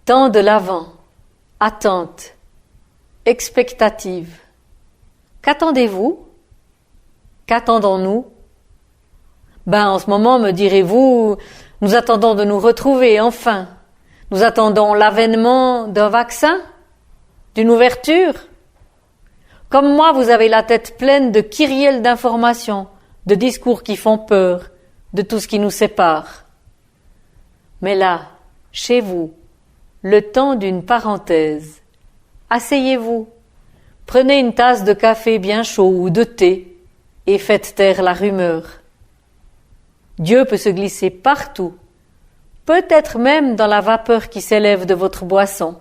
Temps de l'Avent, attente, expectative. Qu'attendez-vous? Qu'attendons-nous? En ce moment, me direz-vous, nous attendons de nous retrouver, enfin. Nous attendons l'avènement d'un vaccin? D'une ouverture? Comme moi, vous avez la tête pleine de kyrielles d'informations, de discours qui font peur, de tout ce qui nous sépare. Mais là, chez vous, le temps d'une parenthèse. Asseyez-vous, prenez une tasse de café bien chaud ou de thé et faites taire la rumeur. Dieu peut se glisser partout, peut-être même dans la vapeur qui s'élève de votre boisson,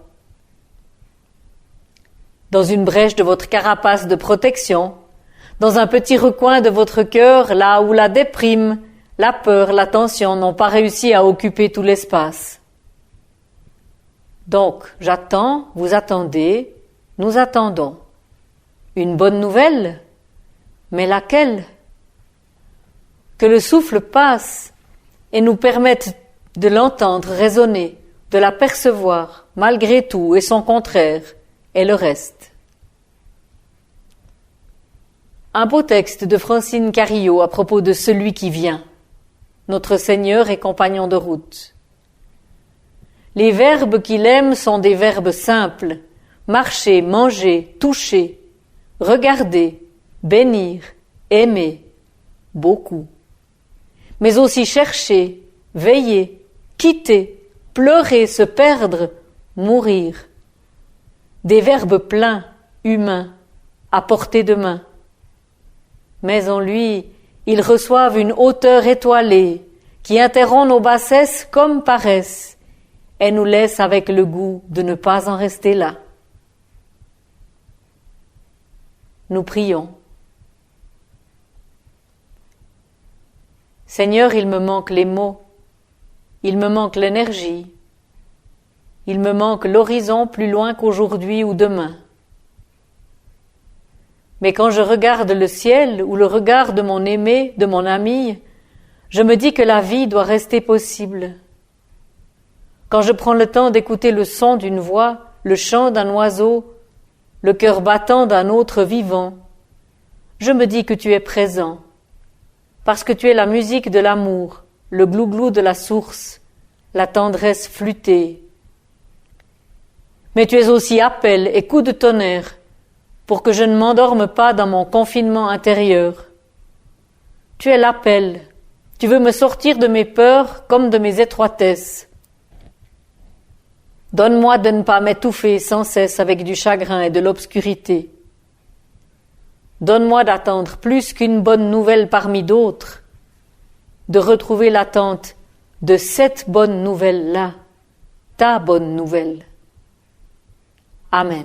dans une brèche de votre carapace de protection, dans un petit recoin de votre cœur, là où la déprime, la peur, la tension n'ont pas réussi à occuper tout l'espace. Donc, j'attends, vous attendez, nous attendons. Une bonne nouvelle? Mais laquelle? Que le souffle passe et nous permette de l'entendre résonner, de la percevoir, malgré tout et son contraire, et le reste. Un beau texte de Francine Carillot à propos de celui qui vient, notre Seigneur et compagnon de route. Les verbes qu'il aime sont des verbes simples, marcher, manger, toucher, regarder, bénir, aimer, beaucoup. Mais aussi chercher, veiller, quitter, pleurer, se perdre, mourir. Des verbes pleins, humains, à portée de main. Mais en lui, ils reçoivent une hauteur étoilée qui interrompt nos bassesses comme paresse et nous laisse avec le goût de ne pas en rester là. Nous prions. Seigneur, il me manque les mots, il me manque l'énergie, il me manque l'horizon plus loin qu'aujourd'hui ou demain. Mais quand je regarde le ciel ou le regard de mon aimé, de mon ami, je me dis que la vie doit rester possible. Quand je prends le temps d'écouter le son d'une voix, le chant d'un oiseau, le cœur battant d'un autre vivant, je me dis que tu es présent, parce que tu es la musique de l'amour, le glou-glou de la source, la tendresse flûtée. Mais tu es aussi appel et coup de tonnerre, pour que je ne m'endorme pas dans mon confinement intérieur. Tu es l'appel, tu veux me sortir de mes peurs comme de mes étroitesses. Donne-moi de ne pas m'étouffer sans cesse avec du chagrin et de l'obscurité. Donne-moi d'attendre plus qu'une bonne nouvelle parmi d'autres, de retrouver l'attente de cette bonne nouvelle-là, ta bonne nouvelle. Amen.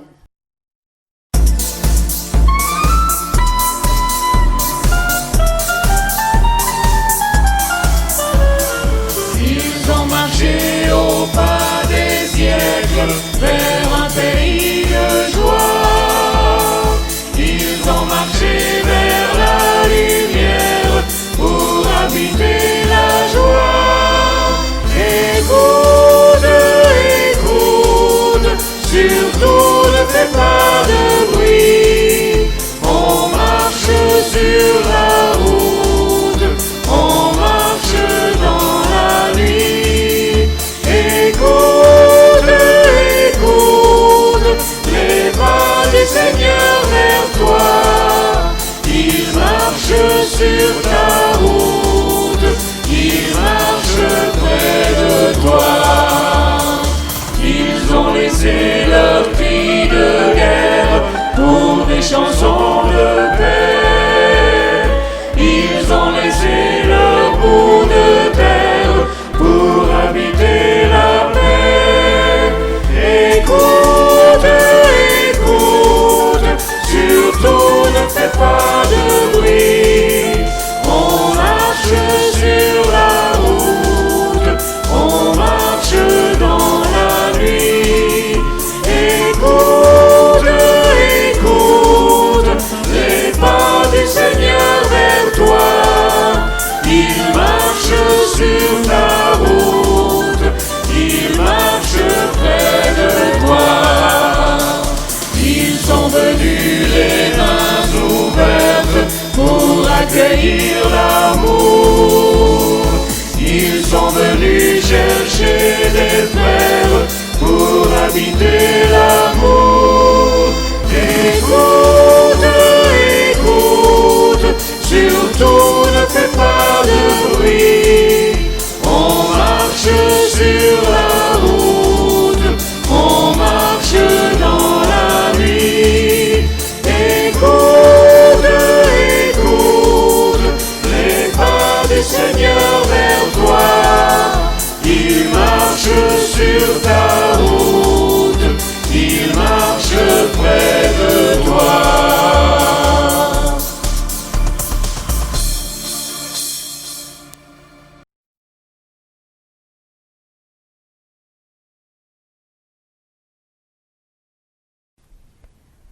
Ils ont marché au pas des siècles vers un pays de joie. Ils ont marché vers la lumière pour habiter la joie. Écoute, écoute, surtout ne fais pas de bruit. On marche sur la route, on marche dans la nuit. Écoute, écoute, les pas du Seigneur vers toi. Il marche sur ta route, il marche près de toi. Ils ont laissé leur cri de guerre sont venus les mains ouvertes pour accueillir l'amour. Ils sont venus chercher des frères pour habiter l'amour. Écoute, écoute, surtout ne fais pas de bruit. On marche sur la route, on marche dans la nuit. Écoute, écoute, les pas du Seigneur vers toi. Il marche sur ta route, il marche près de toi.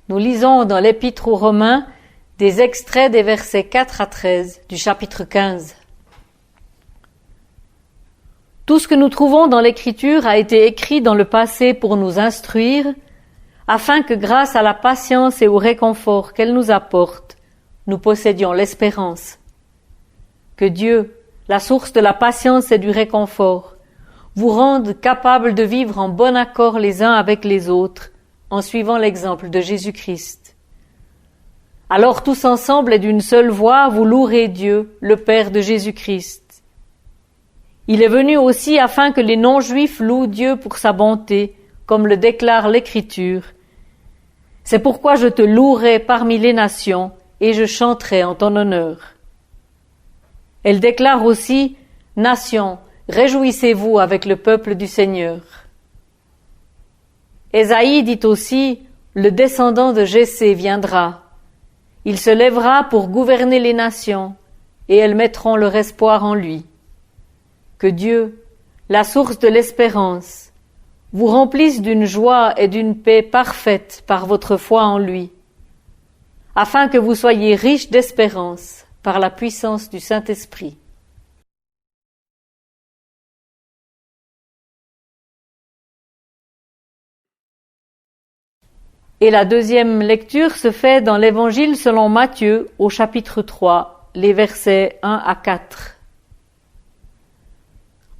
Nous lisons dans l'Épître aux Romains des extraits des versets 4 à 13 du chapitre 15. Tout ce que nous trouvons dans l'Écriture a été écrit dans le passé pour nous instruire, afin que grâce à la patience et au réconfort qu'elle nous apporte, nous possédions l'espérance. Que Dieu, la source de la patience et du réconfort, vous rende capables de vivre en bon accord les uns avec les autres, en suivant l'exemple de Jésus-Christ. Alors tous ensemble et d'une seule voix, vous louerez Dieu, le Père de Jésus-Christ. Il est venu aussi afin que les non-juifs louent Dieu pour sa bonté, comme le déclare l'Écriture. C'est pourquoi je te louerai parmi les nations, et je chanterai en ton honneur. Elle déclare aussi, « Nations, réjouissez-vous avec le peuple du Seigneur. » Ésaïe dit aussi, le descendant de Jessé viendra. Il se lèvera pour gouverner les nations, et elles mettront leur espoir en lui. Que Dieu, la source de l'espérance, vous remplisse d'une joie et d'une paix parfaite par votre foi en lui, afin que vous soyez riches d'espérance par la puissance du Saint-Esprit. Et la deuxième lecture se fait dans l'Évangile selon Matthieu, au chapitre 3, les versets 1 à 4.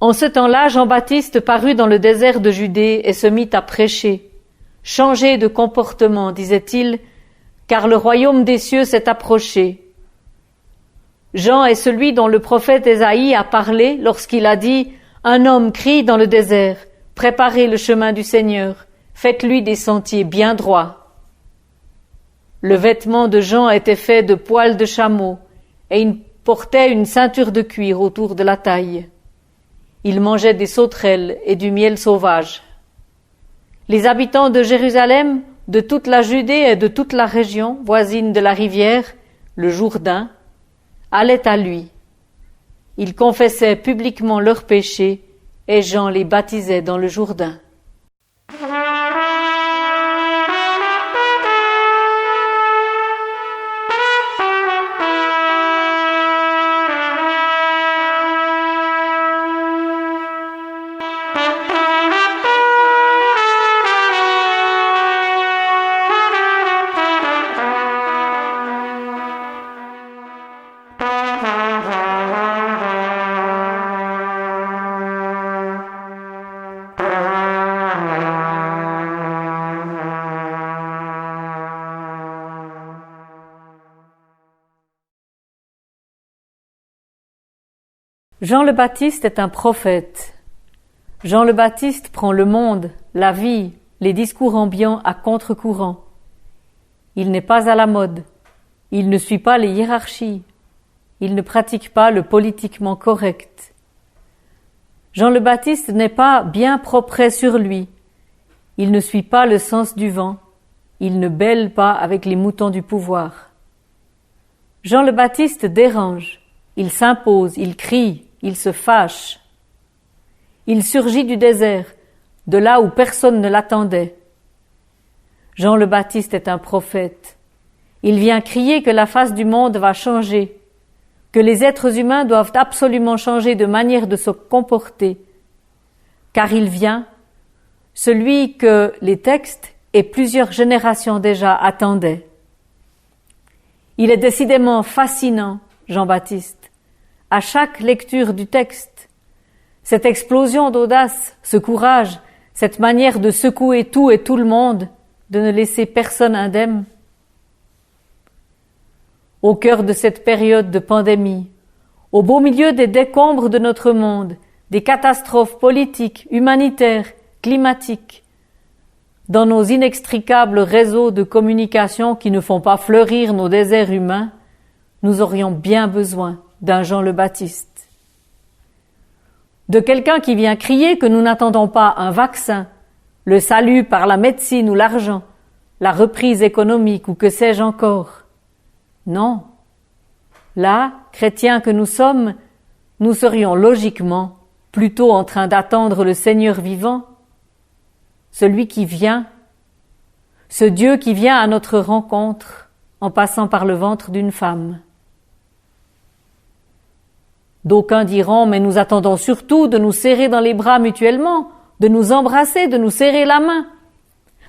En ce temps-là, Jean-Baptiste parut dans le désert de Judée et se mit à prêcher. « Changez de comportement, disait-il, car le royaume des cieux s'est approché. » Jean est celui dont le prophète Ésaïe a parlé lorsqu'il a dit « Un homme crie dans le désert, préparez le chemin du Seigneur. » Faites-lui des sentiers bien droits. Le vêtement de Jean était fait de poils de chameau, et il portait une ceinture de cuir autour de la taille. Il mangeait des sauterelles et du miel sauvage. Les habitants de Jérusalem, de toute la Judée et de toute la région voisine de la rivière, le Jourdain, allaient à lui. Ils confessaient publiquement leurs péchés, et Jean les baptisait dans le Jourdain. Jean le Baptiste est un prophète. Jean le Baptiste prend le monde, la vie, les discours ambiants à contre-courant. Il n'est pas à la mode. Il ne suit pas les hiérarchies. Il ne pratique pas le politiquement correct. Jean le Baptiste n'est pas bien propre sur lui. Il ne suit pas le sens du vent. Il ne bêle pas avec les moutons du pouvoir. Jean le Baptiste dérange. Il s'impose, il crie, il se fâche. Il surgit du désert, de là où personne ne l'attendait. Jean le Baptiste est un prophète. Il vient crier que la face du monde va changer, que les êtres humains doivent absolument changer de manière de se comporter, car il vient, celui que les textes et plusieurs générations déjà attendaient. Il est décidément fascinant, Jean-Baptiste, à chaque lecture du texte. Cette explosion d'audace, ce courage, cette manière de secouer tout et tout le monde, de ne laisser personne indemne. Au cœur de cette période de pandémie, au beau milieu des décombres de notre monde, des catastrophes politiques, humanitaires, climatiques, dans nos inextricables réseaux de communication qui ne font pas fleurir nos déserts humains, nous aurions bien besoin d'un Jean le Baptiste. De quelqu'un qui vient crier que nous n'attendons pas un vaccin, le salut par la médecine ou l'argent, la reprise économique ou que sais-je encore. Non. Là, chrétiens que nous sommes, nous serions logiquement plutôt en train d'attendre le Seigneur vivant, celui qui vient, ce Dieu qui vient à notre rencontre en passant par le ventre d'une femme. D'aucuns diront, mais nous attendons surtout de nous serrer dans les bras mutuellement, de nous embrasser, de nous serrer la main.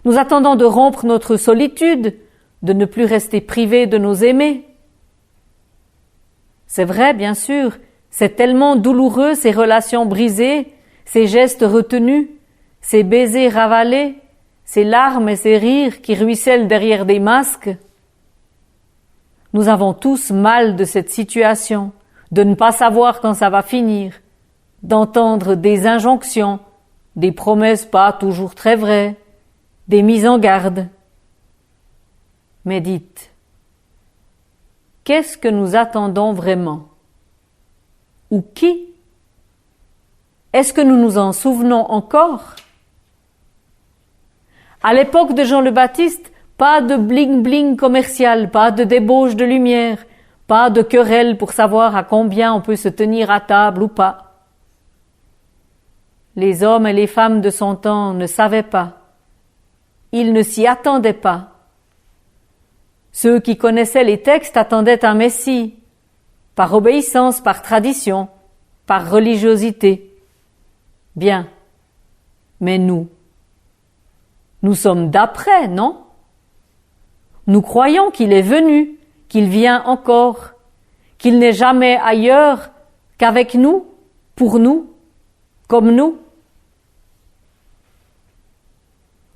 Nous attendons de rompre notre solitude, de ne plus rester privés de nos aimés. C'est vrai, bien sûr, c'est tellement douloureux ces relations brisées, ces gestes retenus, ces baisers ravalés, ces larmes et ces rires qui ruissellent derrière des masques. Nous avons tous mal de cette situation, de ne pas savoir quand ça va finir, d'entendre des injonctions, des promesses pas toujours très vraies, des mises en garde. Mais dites, qu'est-ce que nous attendons vraiment? Ou qui? Est-ce que nous nous en souvenons encore? À l'époque de Jean le Baptiste, pas de bling-bling commercial, pas de débauche de lumière, pas de querelle pour savoir à combien on peut se tenir à table ou pas. Les hommes et les femmes de son temps ne savaient pas. Ils ne s'y attendaient pas. Ceux qui connaissaient les textes attendaient un Messie, par obéissance, par tradition, par religiosité. Bien. Mais nous sommes d'après, non? Nous croyons qu'il est venu, qu'il vient encore, qu'il n'est jamais ailleurs qu'avec nous, pour nous, comme nous.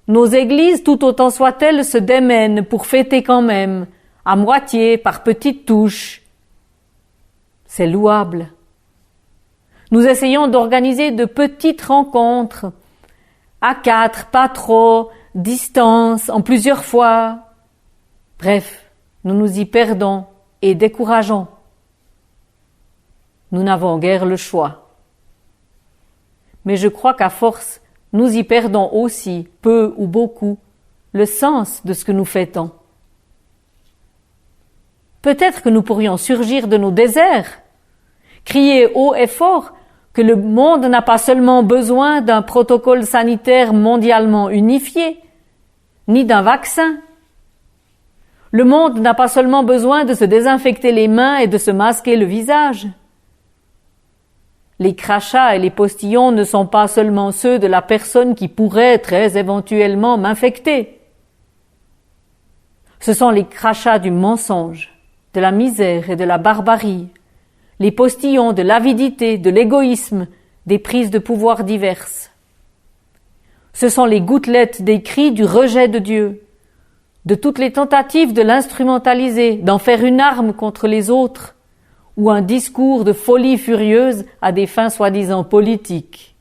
Nos églises, tout autant soient-elles, se démènent pour fêter quand même, à moitié, par petites touches. C'est louable. Nous essayons d'organiser de petites rencontres, à 4, pas trop, distance, en plusieurs fois. Bref, nous nous y perdons et décourageons. Nous n'avons guère le choix. Mais je crois qu'à force, nous y perdons aussi, peu ou beaucoup, le sens de ce que nous fêtons. Peut-être que nous pourrions surgir de nos déserts, crier haut et fort que le monde n'a pas seulement besoin d'un protocole sanitaire mondialement unifié, ni d'un vaccin. Le monde n'a pas seulement besoin de se désinfecter les mains et de se masquer le visage. Les crachats et les postillons ne sont pas seulement ceux de la personne qui pourrait très éventuellement m'infecter. Ce sont les crachats du mensonge, de la misère et de la barbarie, les postillons de l'avidité, de l'égoïsme, des prises de pouvoir diverses. Ce sont les gouttelettes des cris du rejet de Dieu, de toutes les tentatives de l'instrumentaliser, d'en faire une arme contre les autres, ou un discours de folie furieuse à des fins soi-disant politiques.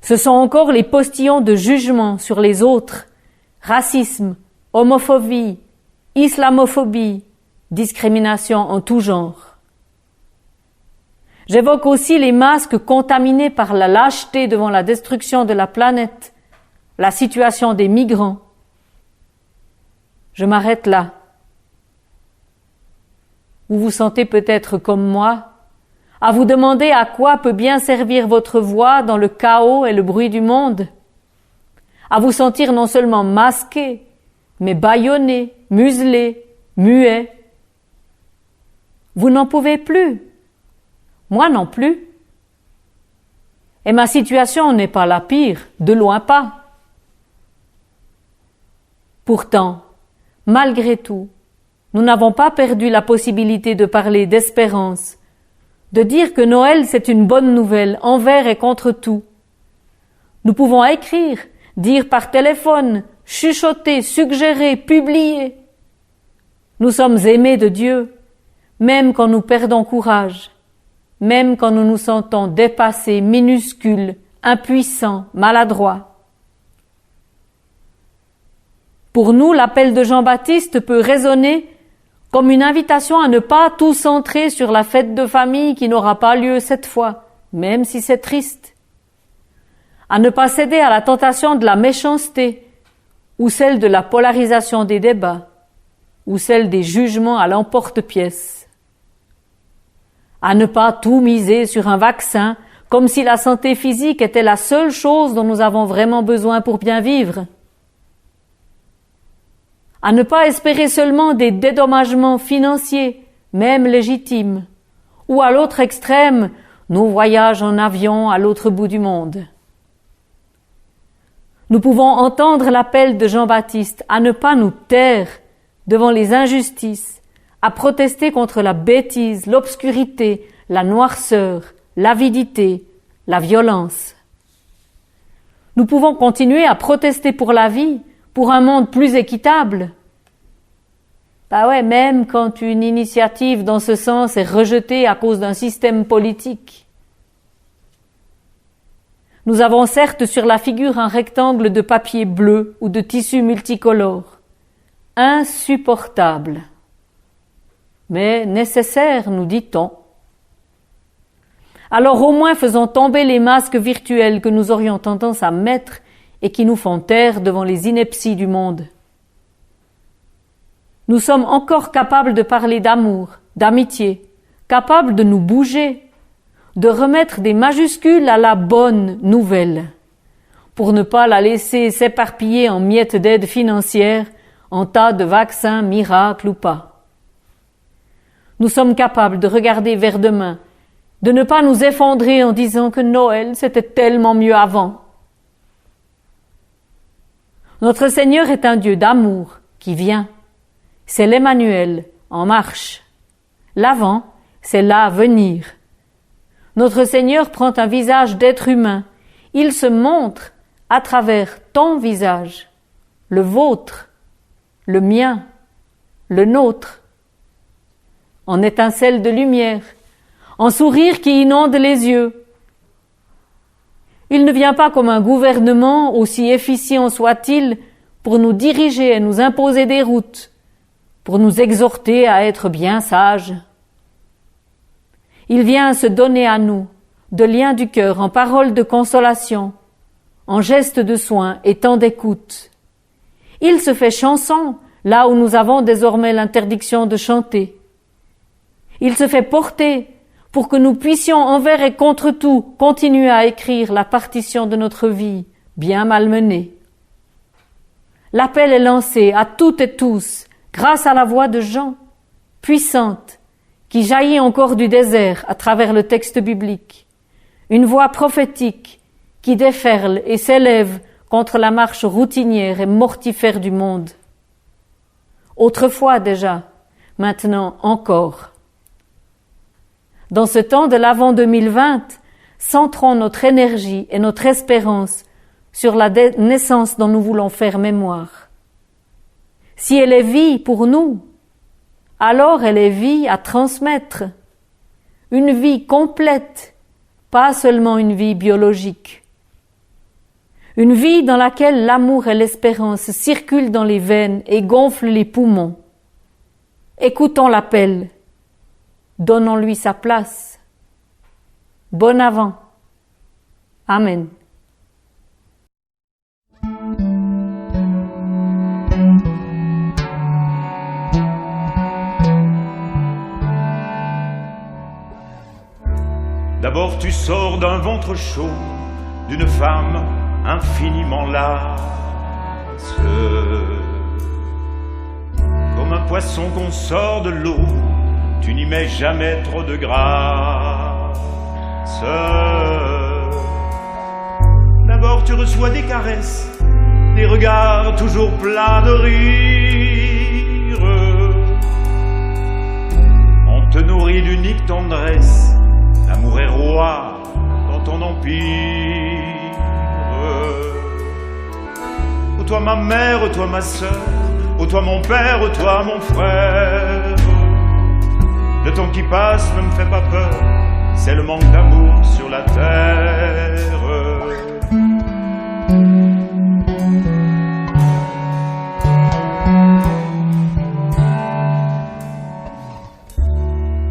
Ce sont encore les postillons de jugement sur les autres, racisme, homophobie, islamophobie, discrimination en tout genre. J'évoque aussi les masques contaminés par la lâcheté devant la destruction de la planète, la situation des migrants. Je m'arrête là. Vous vous sentez peut-être comme moi, à vous demander à quoi peut bien servir votre voix dans le chaos et le bruit du monde, à vous sentir non seulement masqué, mais bâillonné, muselé, muet. Vous n'en pouvez plus. Moi non plus. Et ma situation n'est pas la pire, de loin pas. Pourtant, malgré tout, nous n'avons pas perdu la possibilité de parler d'espérance, de dire que Noël c'est une bonne nouvelle envers et contre tout. Nous pouvons écrire, dire par téléphone, chuchoter, suggérer, publier. Nous sommes aimés de Dieu, même quand nous perdons courage, même quand nous nous sentons dépassés, minuscules, impuissants, maladroits. Pour nous, l'appel de Jean-Baptiste peut résonner comme une invitation à ne pas tout centrer sur la fête de famille qui n'aura pas lieu cette fois, même si c'est triste. À ne pas céder à la tentation de la méchanceté, ou celle de la polarisation des débats, ou celle des jugements à l'emporte-pièce. À ne pas tout miser sur un vaccin, comme si la santé physique était la seule chose dont nous avons vraiment besoin pour bien vivre. À ne pas espérer seulement des dédommagements financiers, même légitimes, ou à l'autre extrême, nos voyages en avion à l'autre bout du monde. Nous pouvons entendre l'appel de Jean-Baptiste à ne pas nous taire devant les injustices, à protester contre la bêtise, l'obscurité, la noirceur, l'avidité, la violence. Nous pouvons continuer à protester pour la vie, pour un monde plus équitable. Même quand une initiative dans ce sens est rejetée à cause d'un système politique. Nous avons certes sur la figure un rectangle de papier bleu ou de tissu multicolore. Insupportable. Mais nécessaire, nous dit-on. Alors au moins faisons tomber les masques virtuels que nous aurions tendance à mettre et qui nous font taire devant les inepties du monde. Nous sommes encore capables de parler d'amour, d'amitié, capables de nous bouger, de remettre des majuscules à la bonne nouvelle, pour ne pas la laisser s'éparpiller en miettes d'aide financière, en tas de vaccins miracles ou pas. Nous sommes capables de regarder vers demain, de ne pas nous effondrer en disant que Noël c'était tellement mieux avant. Notre Seigneur est un Dieu d'amour qui vient. C'est l'Emmanuel en marche. L'avant, c'est l'avenir. Notre Seigneur prend un visage d'être humain. Il se montre à travers ton visage, le vôtre, le mien, le nôtre, en étincelle de lumière, en sourire qui inonde les yeux. Il ne vient pas comme un gouvernement, aussi efficient soit-il, pour nous diriger et nous imposer des routes, pour nous exhorter à être bien sages. Il vient se donner à nous, de liens du cœur, en paroles de consolation, en gestes de soin et temps d'écoute. Il se fait chanson, là où nous avons désormais l'interdiction de chanter. Il se fait porter, pour que nous puissions envers et contre tout continuer à écrire la partition de notre vie, bien malmenée. L'appel est lancé à toutes et tous, grâce à la voix de Jean, puissante, qui jaillit encore du désert à travers le texte biblique. Une voix prophétique qui déferle et s'élève contre la marche routinière et mortifère du monde. Autrefois déjà, maintenant encore. Dans ce temps de l'Avent 2020, centrons notre énergie et notre espérance sur la naissance dont nous voulons faire mémoire. Si elle est vie pour nous, alors elle est vie à transmettre. Une vie complète, pas seulement une vie biologique. Une vie dans laquelle l'amour et l'espérance circulent dans les veines et gonflent les poumons. Écoutons l'appel. Donnons-lui sa place. Bon Avent. Amen. D'abord tu sors d'un ventre chaud, d'une femme infiniment lasse. Comme un poisson qu'on sort de l'eau, tu n'y mets jamais trop de grâce. D'abord tu reçois des caresses, des regards toujours pleins de rire. On te nourrit d'unique tendresse, l'amour est roi dans ton empire. Ô toi ma mère, ô toi ma sœur, ô toi mon père, ô toi mon frère. Le temps qui passe ne me fait pas peur, c'est le manque d'amour sur la terre.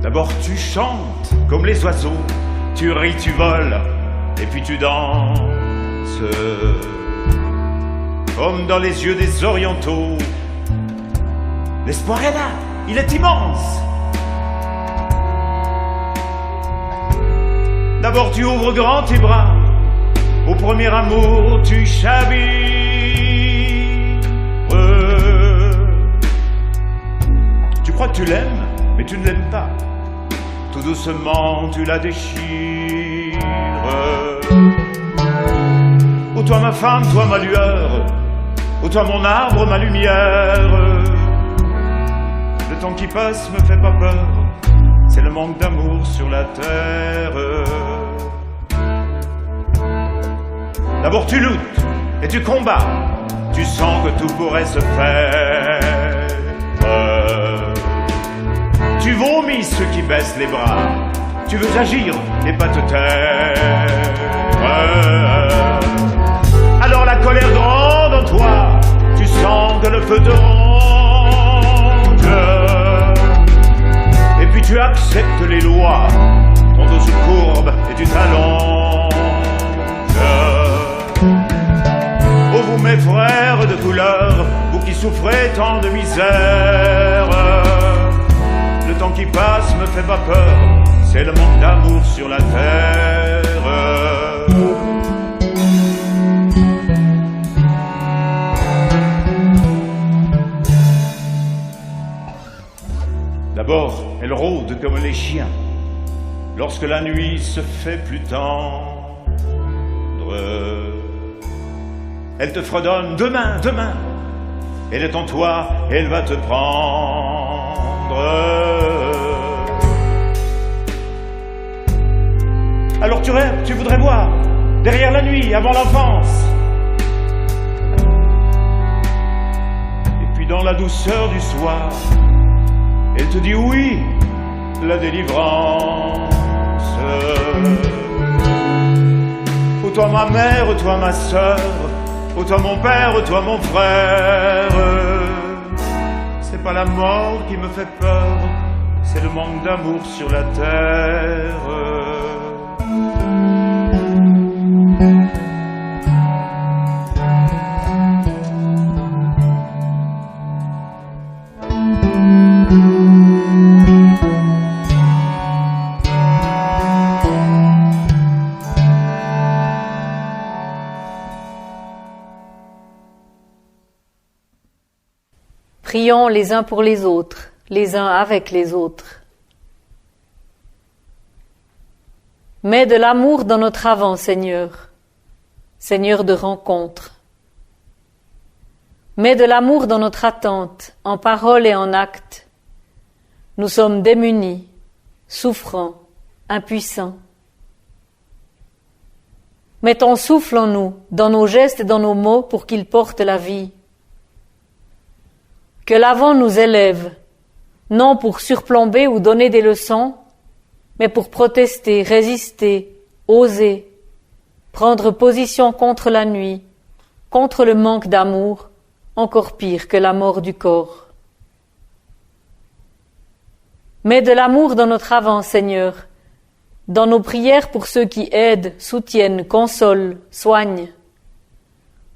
D'abord tu chantes comme les oiseaux, tu ris, tu voles, et puis tu danses. Comme dans les yeux des orientaux, l'espoir est là, il est immense. D'abord tu ouvres grand tes bras, au premier amour tu chavires. Tu crois que tu l'aimes, mais tu ne l'aimes pas. Tout doucement tu la déchires. Ô toi ma femme, toi ma lueur, ô toi mon arbre, ma lumière. Le temps qui passe me fait pas peur, c'est le manque d'amour sur la terre. D'abord tu luttes et tu combats, tu sens que tout pourrait se faire. Tu vomis ceux qui baissent les bras, tu veux agir et pas te taire. Alors la colère grande en toi, tu sens que le feu te ronge. Et puis tu acceptes les lois, ton dos se courbe et tu t'allonges. Oh vous mes frères de couleur, vous qui souffrez tant de misère, le temps qui passe me fait pas peur, c'est le manque d'amour sur la terre. D'abord, elle rôde comme les chiens, lorsque la nuit se fait plus tendre. Elle te fredonne demain, demain, elle est en toi, elle va te prendre. Alors tu rêves, tu voudrais voir, derrière la nuit, avant l'enfance. Et puis dans la douceur du soir, elle te dit oui, la délivrance. Ô toi ma mère, ô toi ma sœur, ô toi mon père, ô toi mon frère. C'est pas la mort qui me fait peur, c'est le manque d'amour sur la terre. Prions les uns pour les autres, les uns avec les autres. Mets de l'amour dans notre avant, Seigneur, Seigneur de rencontre. Mets de l'amour dans notre attente, en parole et en acte. Nous sommes démunis, souffrants, impuissants. Mets ton souffle en nous, dans nos gestes et dans nos mots, pour qu'ils portent la vie. Que l'avant nous élève, non pour surplomber ou donner des leçons, mais pour protester, résister, oser, prendre position contre la nuit, contre le manque d'amour, encore pire que la mort du corps. Mets de l'amour dans notre avant, Seigneur, dans nos prières pour ceux qui aident, soutiennent, consolent, soignent,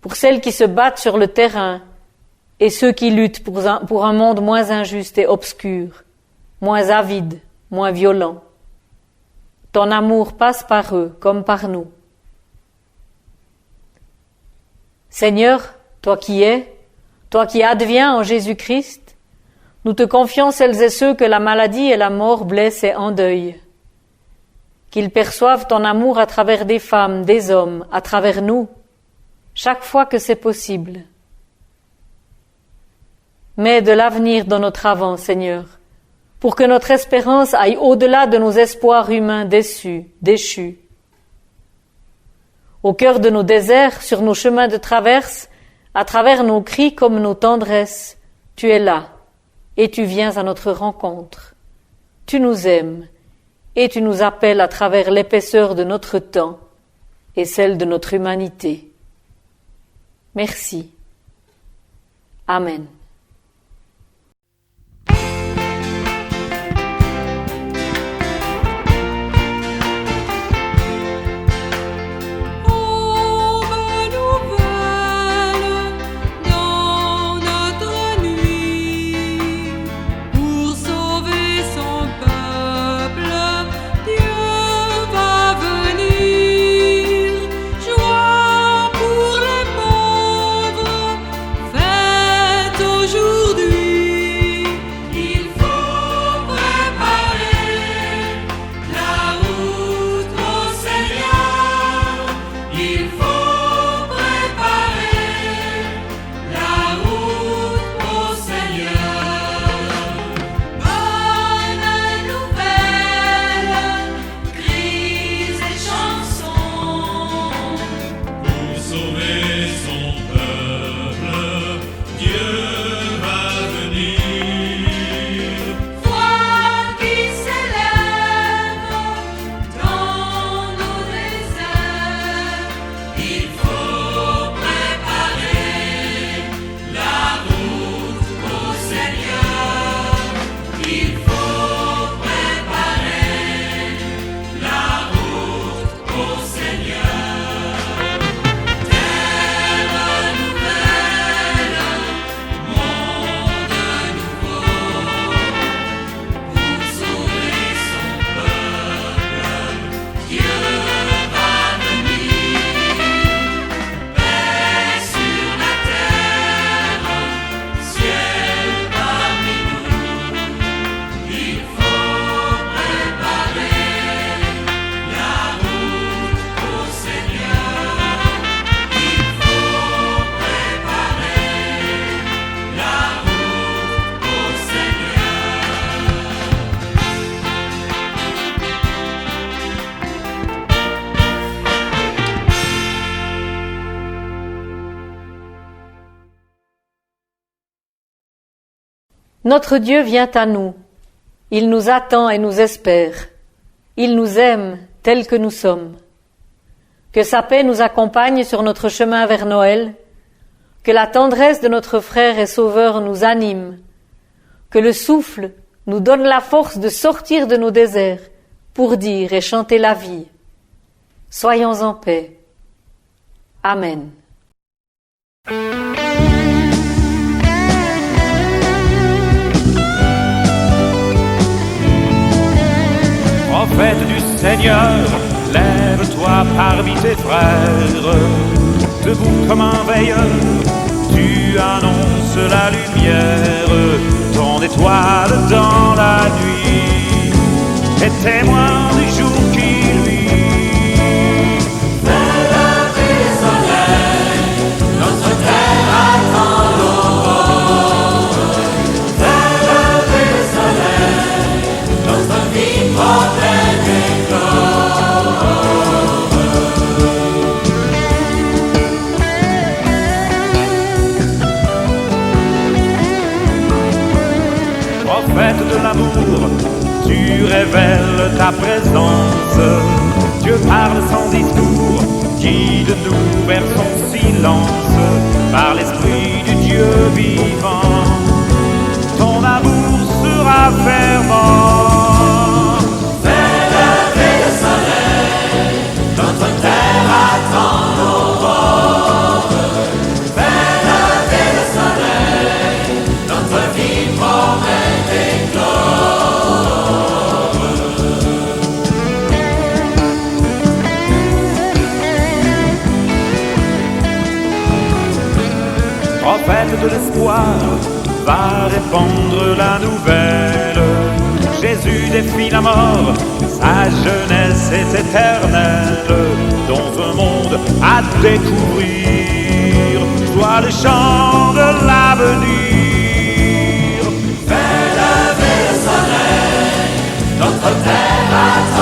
pour celles qui se battent sur le terrain, et ceux qui luttent pour un monde moins injuste et obscur, moins avide, moins violent. Ton amour passe par eux comme par nous. Seigneur, toi qui es, toi qui adviens en Jésus-Christ, nous te confions celles et ceux que la maladie et la mort blessent et endeuillent. Qu'ils perçoivent ton amour à travers des femmes, des hommes, à travers nous, chaque fois que c'est possible. Mets de l'avenir dans notre avant, Seigneur, pour que notre espérance aille au-delà de nos espoirs humains déchus. Au cœur de nos déserts, sur nos chemins de traverse, à travers nos cris comme nos tendresses, tu es là, et tu viens à notre rencontre. Tu nous aimes, et tu nous appelles à travers l'épaisseur de notre temps et celle de notre humanité. Merci. Amen. Notre Dieu vient à nous. Il nous attend et nous espère. Il nous aime tels que nous sommes. Que sa paix nous accompagne sur notre chemin vers Noël. Que la tendresse de notre frère et sauveur nous anime. Que le souffle nous donne la force de sortir de nos déserts pour dire et chanter la vie. Soyons en paix. Amen. Prophète du Seigneur, lève-toi parmi tes frères. Debout comme un veilleur, tu annonces la lumière. Ton étoile dans la nuit est témoin du jour qui luit. Fais lever le soleil, notre terre attend l'aurore. Fais lever le soleil, notre vie prophète éclore. Prophète de l'amour, tu révèles ta présence. Dieu parle sans discours, guide-nous vers son silence. Par l'esprit du Dieu vivant, ton amour sera fervent. Fais lever le soleil, notre terre attend l'aurore. Fais lever le soleil, notre vie promet d'éclore. Prophète de l'espoir, va répandre la nouvelle. Jésus défie la mort, sa jeunesse est éternelle. Dans un monde à découvrir, toi le chant de l'avenir. Fais lever le soleil, notre terre attend.